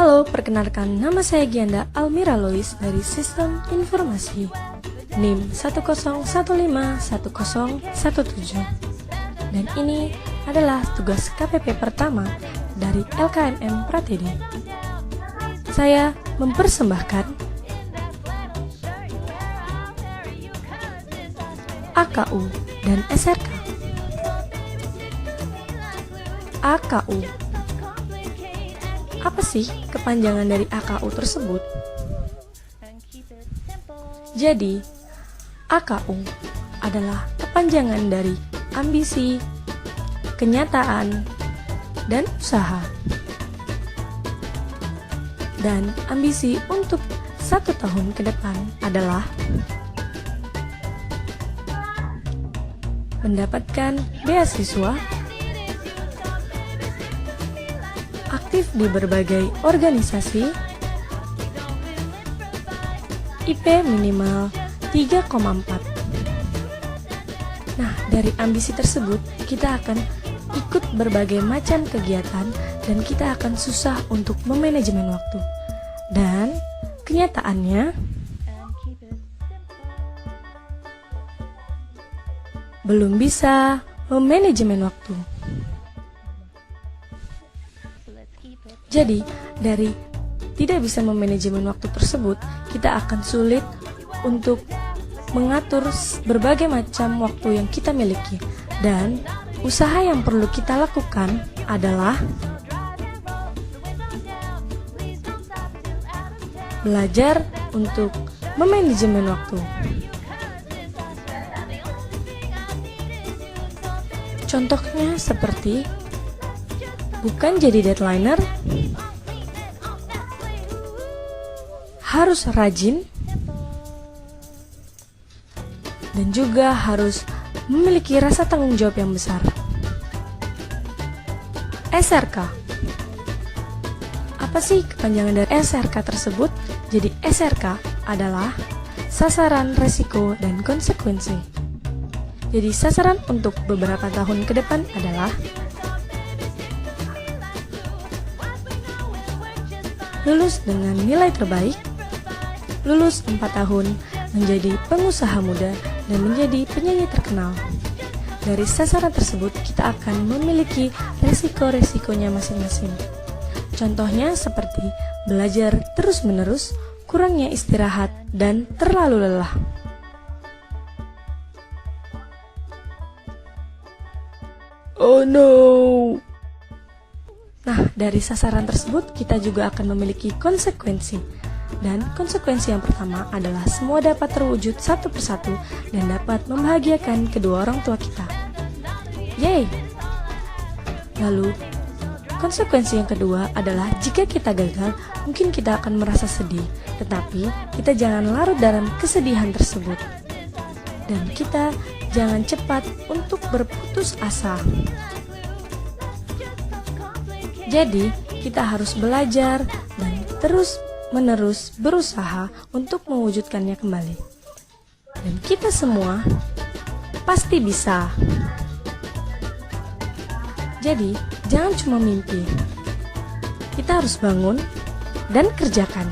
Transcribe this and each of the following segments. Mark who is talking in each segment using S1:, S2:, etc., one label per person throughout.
S1: Halo, perkenalkan nama saya Gianda Almira Lois dari Sistem Informasi NIM 101510117. Dan ini adalah tugas KPP pertama dari LKMM Pratedi. Saya mempersembahkan AKU dan SRK. AKU. Apa sih kepanjangan dari AKU tersebut? Jadi, AKU adalah kepanjangan dari ambisi, kenyataan, dan usaha. Dan ambisi untuk 1 tahun ke depan adalah mendapatkan beasiswa, aktif di berbagai organisasi, IP minimal 3,4. Nah, dari ambisi tersebut, kita akan ikut berbagai macam kegiatan dan kita akan susah untuk memanajemen waktu. Dan kenyataannya, belum bisa memanajemen waktu. Jadi, dari tidak bisa memanajemen waktu tersebut, kita akan sulit untuk mengatur berbagai macam waktu yang kita miliki. Dan usaha yang perlu kita lakukan adalah belajar untuk memanajemen waktu. Contohnya seperti bukan jadi deadliner, harus rajin, dan juga harus memiliki rasa tanggung jawab yang besar. SRK. Apa sih kepanjangan dari SRK tersebut? Jadi SRK adalah sasaran, resiko, dan konsekuensi. Jadi sasaran untuk beberapa tahun ke depan adalah lulus dengan nilai terbaik, lulus 4 tahun, menjadi pengusaha muda, dan menjadi penyanyi terkenal. Dari sasaran tersebut, kita akan memiliki resiko-resikonya masing-masing. Contohnya seperti belajar terus-menerus, kurangnya istirahat, dan terlalu lelah. Oh no! Nah, dari sasaran tersebut, kita juga akan memiliki konsekuensi. Dan konsekuensi yang pertama adalah semua dapat terwujud satu persatu dan dapat membahagiakan kedua orang tua kita. Yeay! Lalu, konsekuensi yang kedua adalah jika kita gagal, mungkin kita akan merasa sedih. Tetapi, kita jangan larut dalam kesedihan tersebut. Dan kita jangan cepat untuk berputus asa. Jadi, kita harus belajar dan terus-menerus berusaha untuk mewujudkannya kembali. Dan kita semua pasti bisa. Jadi, jangan cuma mimpi. Kita harus bangun dan kerjakan.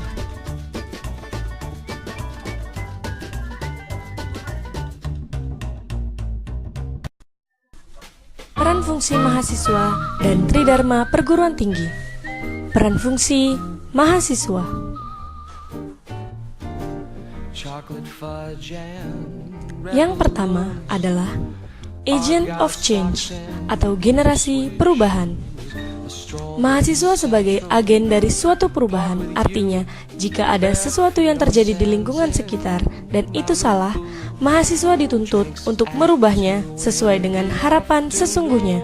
S1: Peran fungsi mahasiswa dan Tridharma Perguruan Tinggi. Peran fungsi mahasiswa. Yang pertama adalah agent of change atau generasi perubahan. Mahasiswa sebagai agen dari suatu perubahan, artinya jika ada sesuatu yang terjadi di lingkungan sekitar dan itu salah, mahasiswa dituntut untuk merubahnya sesuai dengan harapan sesungguhnya.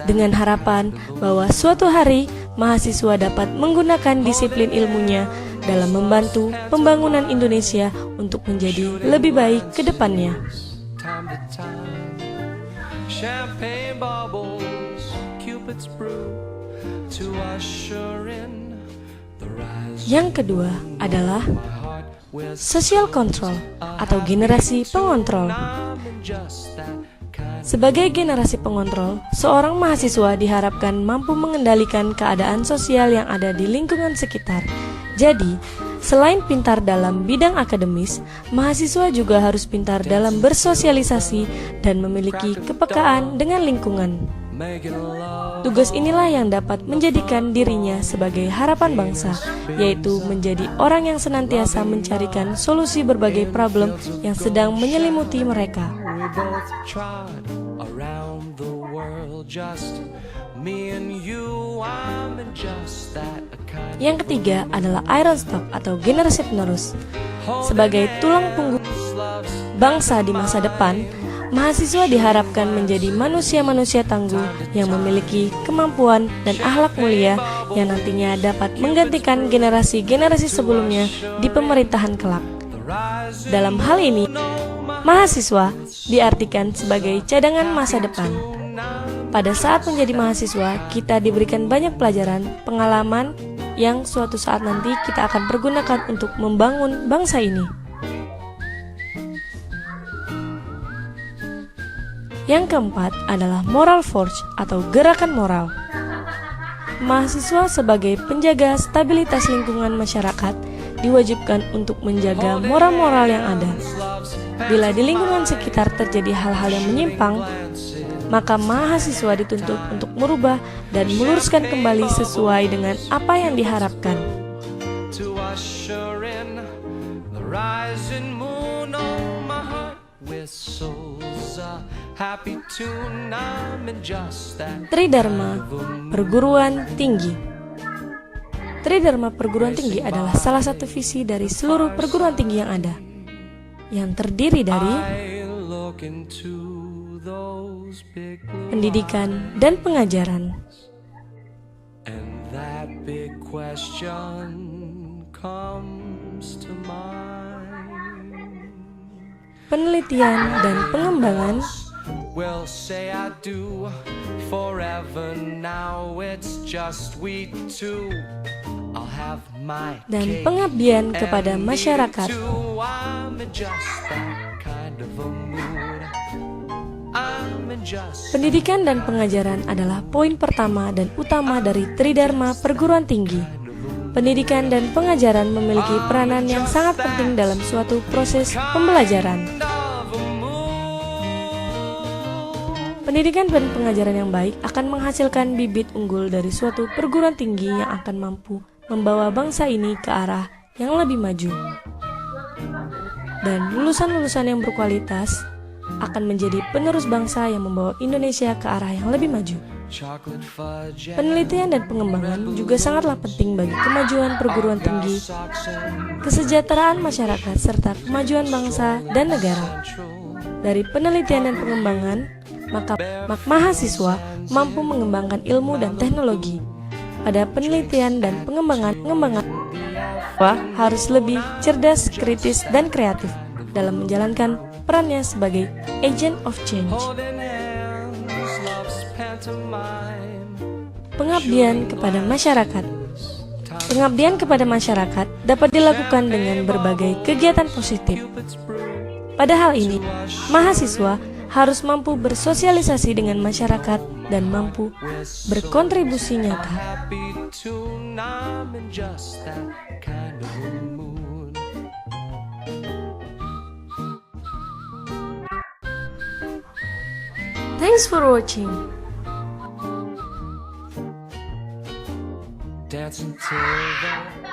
S1: Dengan harapan bahwa suatu hari mahasiswa dapat menggunakan disiplin ilmunya dalam membantu pembangunan Indonesia untuk menjadi lebih baik ke depannya. Yang kedua adalah social control atau generasi pengontrol. Sebagai generasi pengontrol, seorang mahasiswa diharapkan mampu mengendalikan keadaan sosial yang ada di lingkungan sekitar. Jadi, selain pintar dalam bidang akademis, mahasiswa juga harus pintar dalam bersosialisasi dan memiliki kepekaan dengan lingkungan. Tugas inilah yang dapat menjadikan dirinya sebagai harapan bangsa, yaitu menjadi orang yang senantiasa mencarikan solusi berbagai problem yang sedang menyelimuti mereka. Yang ketiga adalah Iron Stock atau generasi penerus. Sebagai tulang punggung bangsa di masa depan, mahasiswa diharapkan menjadi manusia-manusia tangguh yang memiliki kemampuan dan akhlak mulia yang nantinya dapat menggantikan generasi-generasi sebelumnya di pemerintahan kelak. Dalam hal ini, mahasiswa diartikan sebagai cadangan masa depan. Pada saat menjadi mahasiswa, kita diberikan banyak pelajaran, pengalaman yang suatu saat nanti kita akan pergunakan untuk membangun bangsa ini. Yang keempat adalah moral force atau gerakan moral. Mahasiswa sebagai penjaga stabilitas lingkungan masyarakat diwajibkan untuk menjaga moral-moral yang ada. Bila di lingkungan sekitar terjadi hal-hal yang menyimpang, maka mahasiswa dituntut untuk merubah dan meluruskan kembali sesuai dengan apa yang diharapkan. Tridharma Perguruan Tinggi. Tridharma Perguruan Tinggi adalah salah satu visi dari seluruh perguruan tinggi yang ada, yang terdiri dari pendidikan dan pengajaran, penelitian dan pengembangan, dan pengabdian kepada masyarakat. Pendidikan dan pengajaran adalah poin pertama dan utama dari Tridharma Perguruan Tinggi. Pendidikan dan pengajaran memiliki peranan yang sangat penting dalam suatu proses pembelajaran. Pendidikan dan pengajaran yang baik akan menghasilkan bibit unggul dari suatu perguruan tinggi yang akan mampu membawa bangsa ini ke arah yang lebih maju. Dan lulusan-lulusan yang berkualitas akan menjadi penerus bangsa yang membawa Indonesia ke arah yang lebih maju. Penelitian dan pengembangan juga sangatlah penting bagi kemajuan perguruan tinggi, kesejahteraan masyarakat, serta kemajuan bangsa dan negara. Dari penelitian dan pengembangan, maka mahasiswa mampu mengembangkan ilmu dan teknologi. Pada penelitian dan pengembangan harus lebih cerdas, kritis, dan kreatif dalam menjalankan perannya sebagai agent of change. Pengabdian kepada masyarakat. Pengabdian kepada masyarakat dapat dilakukan dengan berbagai kegiatan positif. Pada hal ini, mahasiswa harus mampu bersosialisasi dengan masyarakat dan mampu berkontribusi nyata. Thanks for watching.
S2: Dance until the